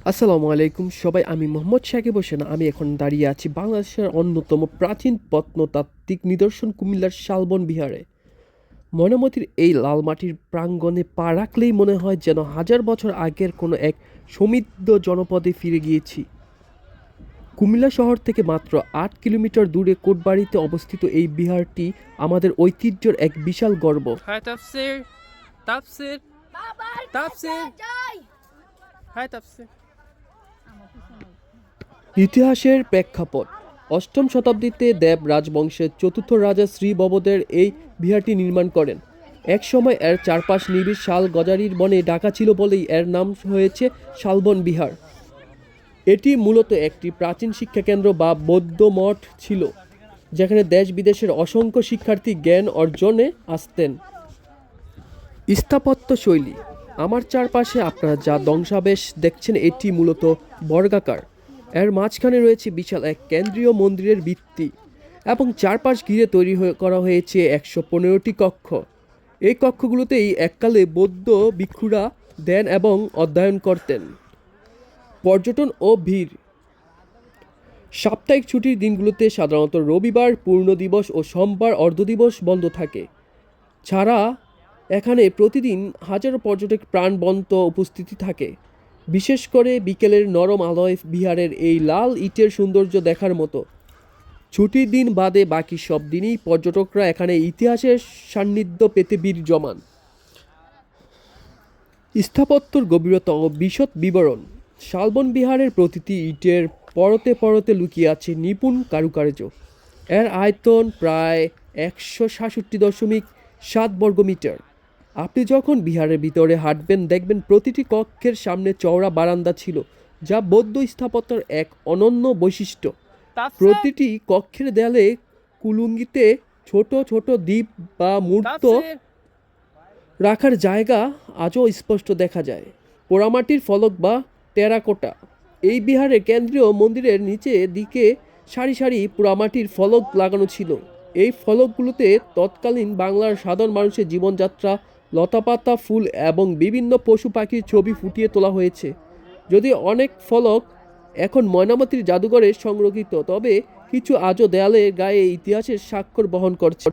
আসসালামু আলাইকুম সবাই, আমি মোহাম্মদ সাকিব হোসেন। আমি এখন দাঁড়িয়ে আছি বাংলাদেশের অন্যতম প্রাচীন প্রত্নতাত্ত্বিক নিদর্শন কুমিল্লার শালবন বিহারে। ময়নামতির এই লাল মাটির প্রাঙ্গণে পা রাখলেই মনে হয় যেন হাজার বছর আগের কোনো এক সমৃদ্ধ জনপদে ফিরে গিয়েছি। কুমিল্লা শহর থেকে মাত্র ৮ কিলোমিটার দূরে কোটবাড়িতে অবস্থিত এই বিহারটি আমাদের ঐতিহ্যের এক বিশাল গর্ব। Hi Tafsir. Tafsir. Tafsir. Hi Tafsir. ইতিহাসের প্রেক্ষাপট: অষ্টম শতাব্দীতে দেব রাজবংশের চতুর্থ রাজা শ্রী ভবদের এই বিহারটি নির্মাণ করেন। একসময় এর চারপাশ নিবিড় শাল গজারির বনে ঢাকা ছিল বলেই এর নাম হয়েছে শালবন বিহার। এটি মূলত একটি প্রাচীন শিক্ষাকেন্দ্র বা বৌদ্ধ মঠ ছিল, যেখানে দেশ বিদেশের অসংখ্য শিক্ষার্থী জ্ঞান অর্জনে আসতেন। স্থাপত্য শৈলী: আমার চারপাশে আপনারা যা ধ্বংসাবশেষ দেখছেন এটি মূলত বর্গাকার। এর মাঝখানে রয়েছে বিশাল এক কেন্দ্রীয় মন্দিরের ভিত্তি এবং চারপাশ ঘিরে তৈরি করা হয়েছে ১১৫টি কক্ষ। এই কক্ষগুলোতেই এককালে বৌদ্ধ ভিক্ষুরা ধ্যান এবং অধ্যয়ন করতেন। পর্যটন ও ভিড়: সাপ্তাহিক ছুটির দিনগুলোতে সাধারণত রবিবার পূর্ণ দিবস ও সোমবার অর্ধদিবস বন্ধ থাকে। ছাড়া এখানে প্রতিদিন হাজারো পর্যটক প্রাণবন্ত উপস্থিতি থাকে। বিশেষ করে বিকেলের নরম আলোয় বিহারের এই লাল ইটের সৌন্দর্য দেখার মতো। ছুটির দিন বাদে বাকি সব দিনই পর্যটকরা এখানে ইতিহাসের সান্নিধ্য পেতে ভিড় জমান। স্থাপত্যর গভীরতা ও বিশদ বিবরণ: শালবন বিহারের প্রতিটি ইটের পরতে পরতে লুকিয়ে আছে নিপুণ কারুকার্য। এর আয়তন প্রায় ১৬৭.৭ বর্গমিটার। আপনি যখন বিহারের ভিতরে হাঁটবেন দেখবেন প্রতিটি কক্ষের সামনে চওড়া বারান্দা ছিল, যা বৌদ্ধ স্থাপত্যের এক অনন্য বৈশিষ্ট্য। প্রতিটি কক্ষের দেয়ালে কুলুঙ্গিতে ছোট ছোট দ্বীপ বা মূর্ত রাখার জায়গা আজও স্পষ্ট দেখা যায়। পোড়ামাটির ফলক বা টেরাকোটা: এই বিহারের কেন্দ্রীয় মন্দিরের নিচে দিকে সারি সারি পোড়ামাটির ফলক লাগানো ছিল। এই ফলকগুলোতে তৎকালীন বাংলার সাধারণ মানুষের জীবনযাত্রা, লতাপাতা, ফুল এবং বিভিন্ন পশু পাখির ছবি ফুটিয়ে তোলা হয়েছে। যদি অনেক ফলক এখন ময়নামতির জাদুঘরে সংরক্ষিত, তবে কিছু আজও দেয়ালের গায়ে ইতিহাসের স্বাক্ষর বহন করছে।